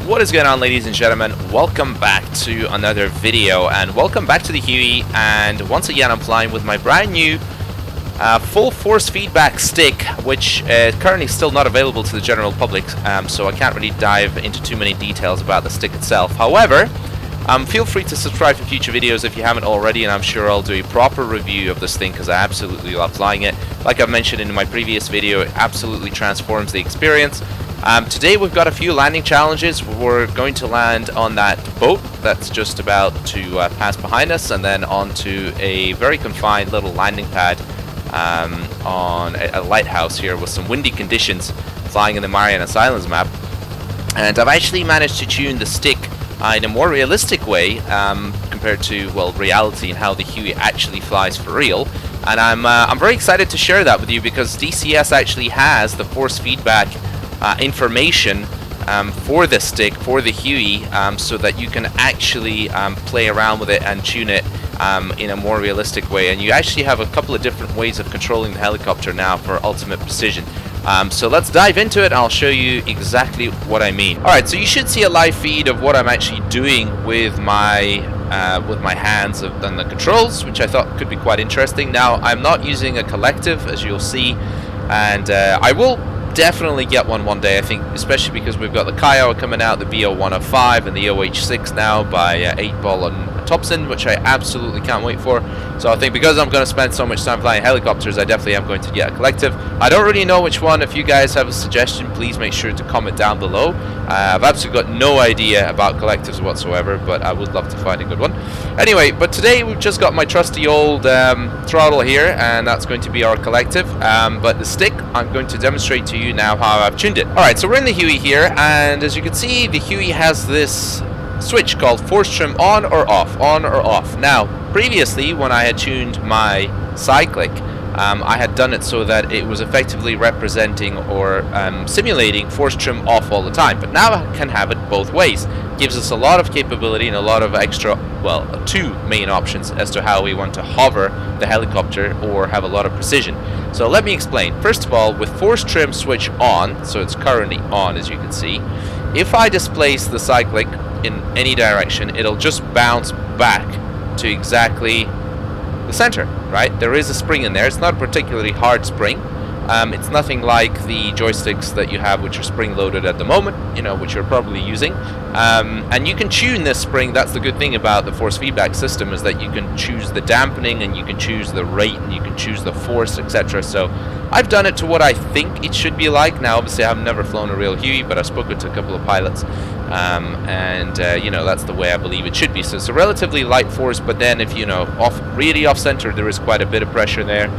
What is going on, ladies and gentlemen? Welcome back to another video, and welcome back to the Huey. And once again, I'm flying with my brand new full force feedback stick, which is currently still not available to the general public, so I can't really dive into too many details about the stick itself. However, feel free to subscribe for future videos if you haven't already, and I'm sure I'll do a proper review of this thing because I absolutely love flying it. Like I've mentioned in my previous video, it absolutely transforms the experience. Today we've got a few landing challenges. We're going to land on that boat that's just about to pass behind us, and then onto a very confined little landing pad on a lighthouse here with some windy conditions, flying in the Marianas Islands map. And I've actually managed to tune the stick in a more realistic way compared to, well, reality and how the Huey actually flies for real. And I'm very excited to share that with you because DCS actually has the force feedback information for the stick, for the Huey, so that you can actually play around with it and tune it in a more realistic way. And you actually have a couple of different ways of controlling the helicopter now for ultimate precision. So let's dive into it and I'll show you exactly what I mean. Alright, so you should see a live feed of what I'm actually doing with my hands and the controls, which I thought could be quite interesting. Now, I'm not using a collective, as you'll see, and I will definitely get one day, I think, especially because we've got the Kiowa coming out, the BO105 and the OH6 now by 8-Ball and Thompson, which I absolutely can't wait for. So I think because I'm going to spend so much time flying helicopters, I definitely am going to get a collective. I don't really know which one. If you guys have a suggestion, please make sure to comment down below. I've absolutely got no idea about collectives whatsoever, but I would love to find a good one. Anyway, but today we've just got my trusty old throttle here, and that's going to be our collective. But the stick, I'm going to demonstrate to you now how I've tuned it. Alright, so we're in the Huey here, and as you can see, the Huey has this switch called force trim on or off, on or off. Now, previously when I had tuned my cyclic, I had done it so that it was effectively representing or simulating force trim off all the time, but now I can have it both ways. Gives us a lot of capability and a lot of extra, well, two main options as to how we want to hover the helicopter or have a lot of precision. So let me explain. First of all, with force trim switch on, so it's currently on as you can see, if I displace the cyclic in any direction, it'll just bounce back to exactly the center, right? There is a spring in there. It's not a particularly hard spring. It's nothing like the joysticks that you have, which are spring-loaded at the moment, you know, which you're probably using. And you can tune this spring. That's the good thing about the force feedback system, is that you can choose the dampening and you can choose the rate and you can choose the force, etc. So I've done it to what I think it should be like. Now, obviously, I've never flown a real Huey, but I've spoken to a couple of pilots, you know, that's the way I believe it should be. So it's a relatively light force, but then if, you know, really off-center, there is quite a bit of pressure there.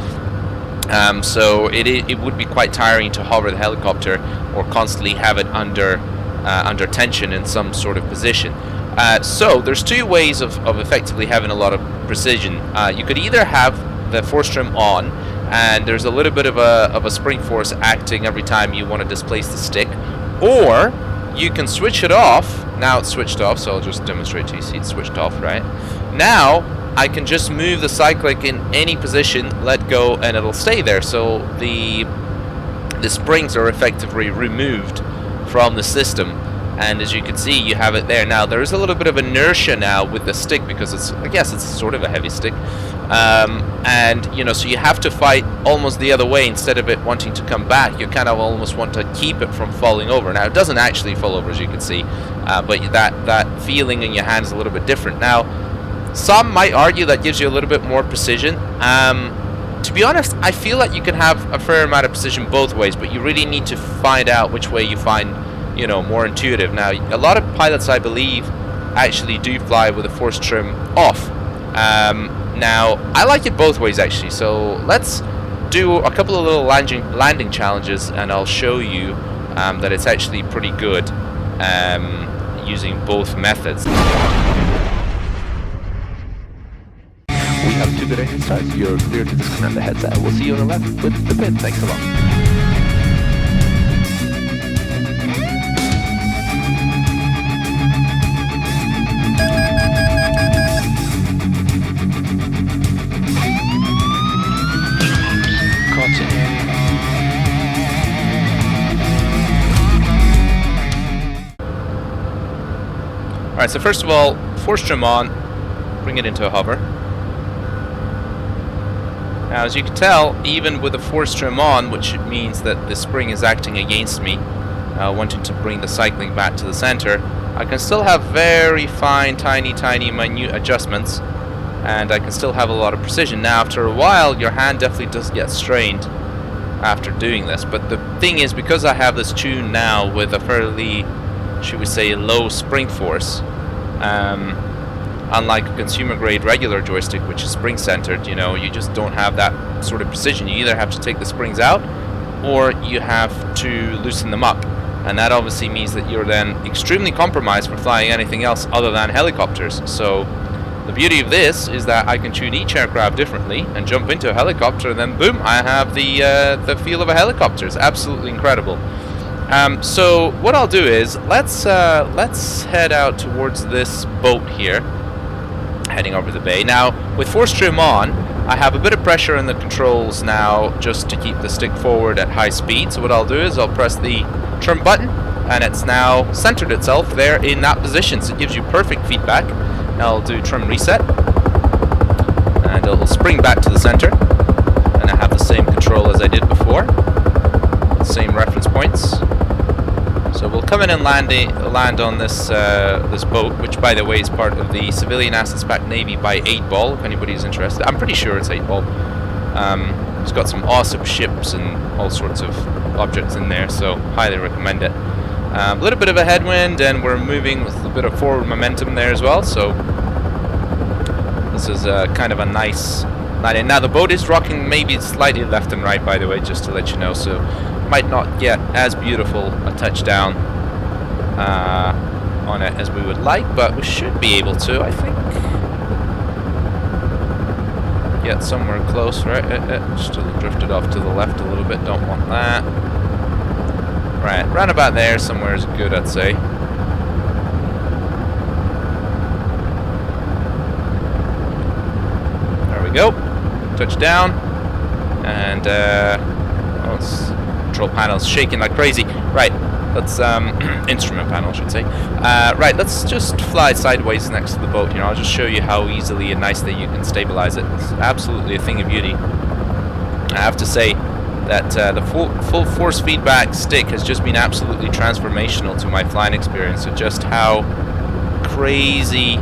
So it would be quite tiring to hover the helicopter or constantly have it under tension in some sort of position. So there's two ways of effectively having a lot of precision. You could either have the force trim on, and there's a little bit of a spring force acting every time you want to displace the stick, or you can switch it off. Now it's switched off, so I'll just demonstrate to you. See, it's switched off, right? Now I can just move the cyclic in any position, let go, and it'll stay there. So the springs are effectively removed from the system, and as you can see, you have it there. Now there is a little bit of inertia now with the stick because I guess it's sort of a heavy stick, and you know, so you have to fight almost the other way. Instead of it wanting to come back, you kind of almost want to keep it from falling over. Now it doesn't actually fall over, as you can see, but that feeling in your hand is a little bit different. Now, some might argue that gives you a little bit more precision. To be honest, I feel like you can have a fair amount of precision both ways, but you really need to find out which way you find, you know, more intuitive. Now, a lot of pilots, I believe, actually do fly with a force trim off. Now, I like it both ways, actually. So let's do a couple of little landing challenges, and I'll show you that it's actually pretty good using both methods. We have 2 good engine starts. You're clear to disconnect the headset. We'll see you on the left with the pit. Thanks a lot. Alright, so first of all, force trim on, bring it into a hover. Now, as you can tell, even with the force trim on, which means that the spring is acting against me, wanting to bring the cycling back to the center, I can still have very fine, tiny, minute adjustments, and I can still have a lot of precision. Now, after a while, your hand definitely does get strained after doing this, but the thing is, because I have this tune now with a fairly, should we say, low spring force, unlike a consumer-grade regular joystick, which is spring-centered, you know, you just don't have that sort of precision. You either have to take the springs out, or you have to loosen them up. And that obviously means that you're then extremely compromised for flying anything else other than helicopters. So the beauty of this is that I can tune each aircraft differently and jump into a helicopter, and then boom, I have the feel of a helicopter. It's absolutely incredible. So what I'll do is let's head out towards this boat here, heading over the bay. Now, with force trim on, I have a bit of pressure in the controls now just to keep the stick forward at high speed. So what I'll do is I'll press the trim button, and it's now centered itself there in that position, so it gives you perfect feedback. Now I'll do trim reset, and it'll spring back to the center, and I have the same control as I did before, same reference points. So we'll come in and land on this this boat, which by the way is part of the Civilian Assets Pack Navy by 8-Ball, if anybody's interested. I'm pretty sure it's 8-Ball. It's got some awesome ships and all sorts of objects in there, so highly recommend it. A little bit of a headwind, and we're moving with a bit of forward momentum there as well, so this is kind of a nice landing. Now the boat is rocking maybe slightly left and right, by the way, just to let you know, so might not get as beautiful a touchdown on it as we would like, but we should be able to, I think, get somewhere close, right? Still drifted off to the left a little bit, don't want that. Right, round about there somewhere is good, I'd say. There we go. Touchdown. And, oh, it's control panel's shaking like crazy. Right, let's, instrument panel, I should say. Right, let's just fly sideways next to the boat here. I'll just show you how easily and nicely you can stabilize it. It's absolutely a thing of beauty. I have to say that the full force feedback stick has just been absolutely transformational to my flying experience. So just how crazy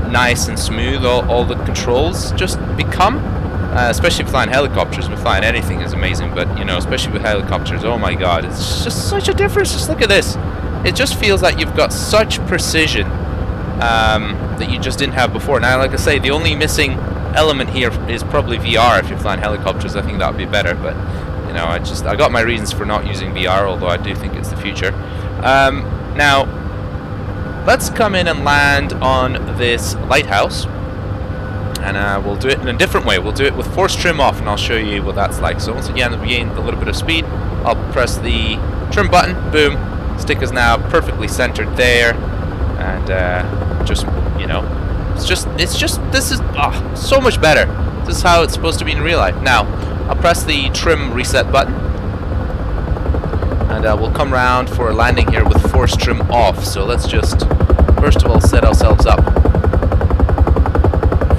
nice and smooth all the controls just become. Especially flying helicopters. With flying anything is amazing, but you know, especially with helicopters, oh my god, it's just such a difference. Just look at this. It just feels like you've got such precision that you just didn't have before. Now, like I say, the only missing element here is probably VR. If you're flying helicopters, I think that would be better, but you know, I got my reasons for not using VR, although I do think it's the future. Now let's come in and land on this lighthouse, and we'll do it in a different way. We'll do it with force trim off, and I'll show you what that's like. So once again, we gain a little bit of speed. I'll press the trim button, boom, stick is now perfectly centered there, and just, you know, this is so much better. This is how it's supposed to be in real life. Now, I'll press the trim reset button, and we'll come round for a landing here with force trim off. So let's just, first of all, set ourselves up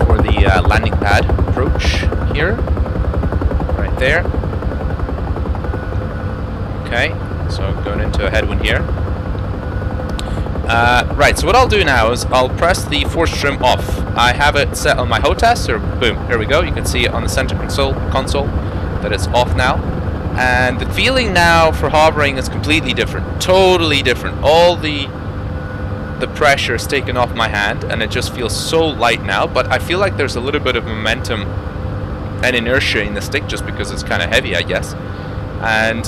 for the landing pad approach here, right there. Okay, so going into a headwind here. Right, so what I'll do now is I'll press the force trim off. I have it set on my HOTAS, or boom, here we go. You can see it on the center console that it's off now. And the feeling now for hovering is completely different, totally different. All the pressure is taken off my hand, and it just feels so light now, but I feel like there's a little bit of momentum and inertia in the stick just because it's kind of heavy, I guess. And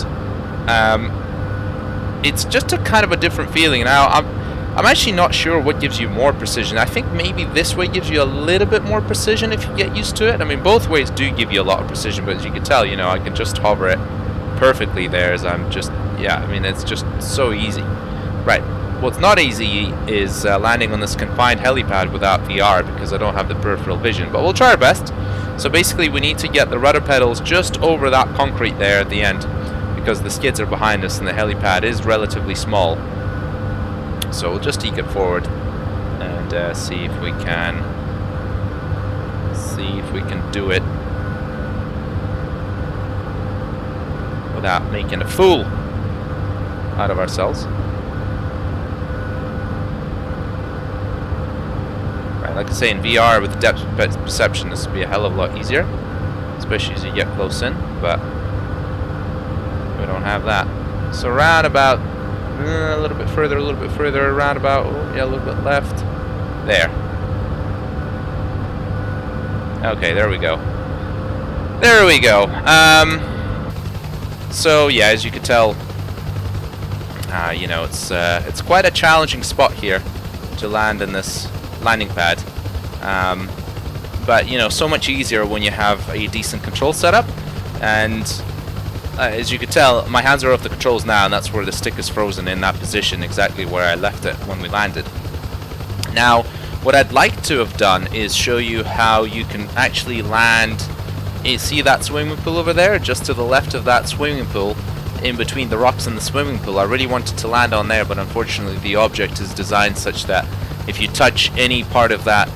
it's just a kind of a different feeling. Now, I'm actually not sure what gives you more precision. I think maybe this way gives you a little bit more precision if you get used to it. I mean, both ways do give you a lot of precision, but as you can tell, you know, I can just hover it perfectly there as I'm just, yeah, I mean, it's just so easy. Right, what's not easy is landing on this confined helipad without VR because I don't have the peripheral vision, but we'll try our best. So basically we need to get the rudder pedals just over that concrete there at the end, because the skids are behind us and the helipad is relatively small. So we'll just eke it forward and see if we can do it without making a fool out of ourselves. Right, like I say, in VR with the depth perception, this would be a hell of a lot easier, especially as you get close in, but we don't have that. So around about a little bit further, around about, oh, yeah, a little bit left. There. Okay, there we go. There we go. So yeah, as you can tell, you know, it's quite a challenging spot here to land in this landing pad. But you know, so much easier when you have a decent control setup. And as you can tell, my hands are off the controls now, and that's where the stick is frozen in that position, exactly where I left it when we landed. Now, what I'd like to have done is show you how you can actually land. You see that swimming pool over there? Just to the left of that swimming pool, in between the rocks and the swimming pool. I really wanted to land on there, but unfortunately the object is designed such that if you touch any part of that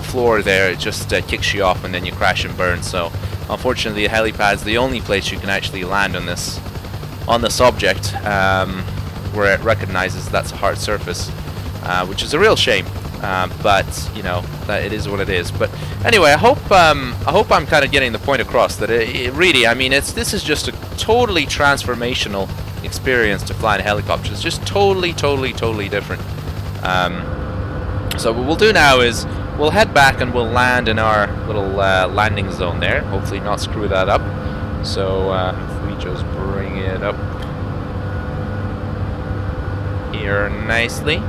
floor there, it just kicks you off and then you crash and burn. So unfortunately the helipad's the only place you can actually land on this object, where it recognizes that's a hard surface, which is a real shame. But you know, that it is what it is. But anyway, I hope I'm kind of getting the point across that it really, I mean, this is just a totally transformational experience to fly in a helicopter. It's just totally different. So what we'll do now is we'll head back and we'll land in our little landing zone there. Hopefully not screw that up. So if we just bring it up here nicely.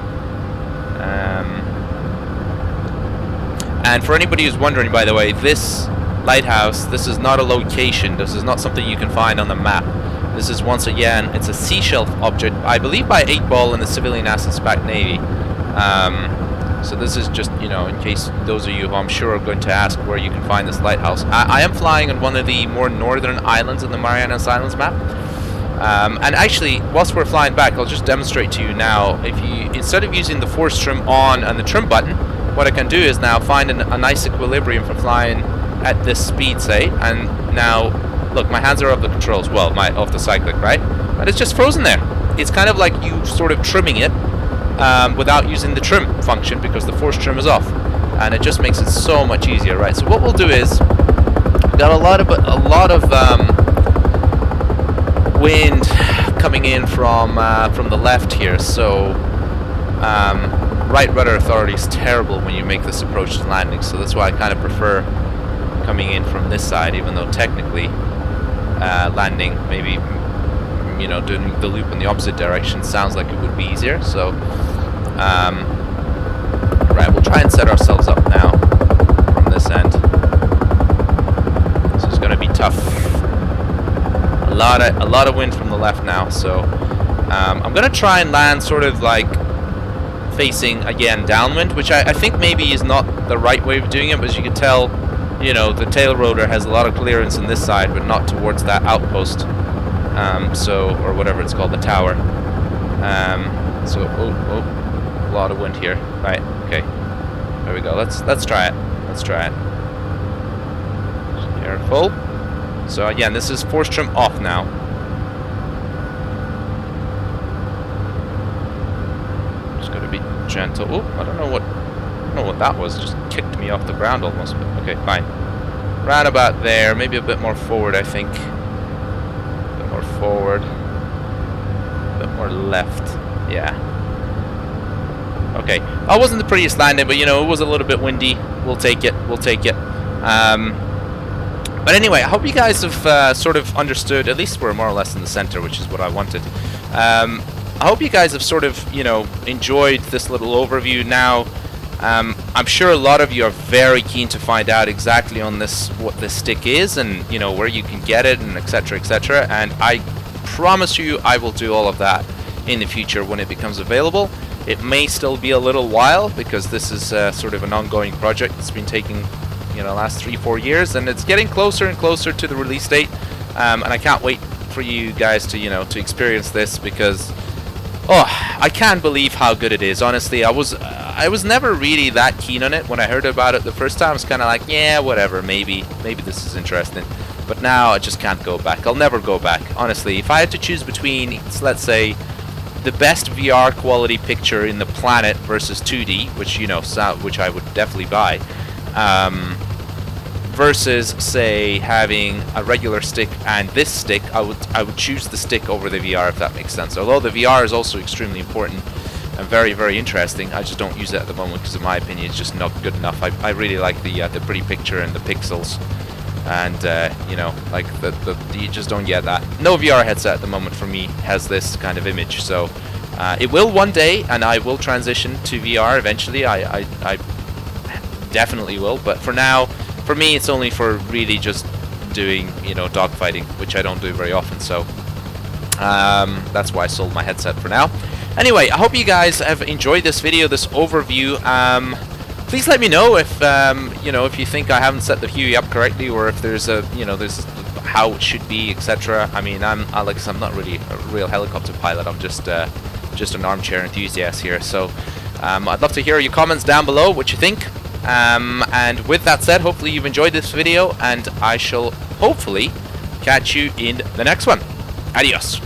And for anybody who's wondering, by the way, this lighthouse, this is not a location. This is not something you can find on the map. This is, once again, it's a seashell object, I believe by 8-Ball in the Civilian Assets Back Navy. So this is just, you know, in case those of you who I'm sure are going to ask where you can find this lighthouse. I am flying on one of the more northern islands in the Marianas Islands map. And actually, whilst we're flying back, I'll just demonstrate to you now. If you, instead of using the force trim on and the trim button, what I can do is now find a nice equilibrium for flying at this speed, say. And now, look, my hands are off the controls. Well, off the cyclic, right? And it's just frozen there. It's kind of like you sort of trimming it without using the trim function, because the force trim is off, and it just makes it so much easier, right? So what we'll do is, we've got a lot of wind coming in from the left here, so right rudder authority is terrible when you make this approach to landing, so that's why I kind of prefer coming in from this side, even though technically landing, maybe, you know, doing the loop in the opposite direction sounds like it would be easier. So right, we'll try and set ourselves up now from this end. This is going to be tough. A lot of wind from the left now, so I'm going to try and land sort of like facing, again, downwind, which I think maybe is not the right way of doing it, but as you can tell, you know, the tail rotor has a lot of clearance on this side, but not towards that outpost, so, or whatever it's called, the tower. So, a lot of wind here. Right, okay, there we go. Let's try it. Let's try it. Careful. So again, this is force trim off now. Just gotta be gentle. Oh, I don't know what that was. It just kicked me off the ground almost. But okay, fine. Round about there. Maybe a bit more forward, I think. A bit more forward. A bit more left. Yeah. Okay. That wasn't the prettiest landing, but you know, it was a little bit windy. We'll take it. We'll take it. But anyway, I hope you guys have sort of understood. At least we're more or less in the center, which is what I wanted. I hope you guys have sort of, you know, enjoyed this little overview. Now, I'm sure a lot of you are very keen to find out exactly on this what this stick is, and you know, where you can get it, and etc., etc. And I promise you, I will do all of that in the future when it becomes available. It may still be a little while, because this is sort of an ongoing project. It's been taking, you know, last 3-4 years, and it's getting closer and closer to the release date. And I can't wait for you guys to, you know, to experience this, because Oh, I can't believe how good it is. Honestly, I was never really that keen on it when I heard about it the first time. I was kind of like, yeah, whatever, maybe this is interesting. But now I just can't go back. I'll never go back. Honestly, if I had to choose between, let's say, the best VR quality picture in the planet versus 2D, which which I would definitely buy, versus say having a regular stick and this stick, I would choose the stick over the VR, if that makes sense. Although the VR is also extremely important and very, very interesting, I just don't use it at the moment because in my opinion it's just not good enough. I really like the pretty picture and the pixels, and like you just don't get that. No VR headset at the moment for me has this kind of image, so it will one day, and I will transition to VR eventually. I definitely will, but for now, for me, it's only for really just doing, dogfighting, which I don't do very often, so that's why I sold my headset for now. Anyway, I hope you guys have enjoyed this video, this overview. Please let me know if, if you think I haven't set the Huey up correctly, or if there's there's how it should be, etc. I mean, like I said, I'm not really a real helicopter pilot. I'm just an armchair enthusiast here. So I'd love to hear your comments down below, what you think. And with that said, hopefully you've enjoyed this video, and I shall hopefully catch you in the next one. Adios.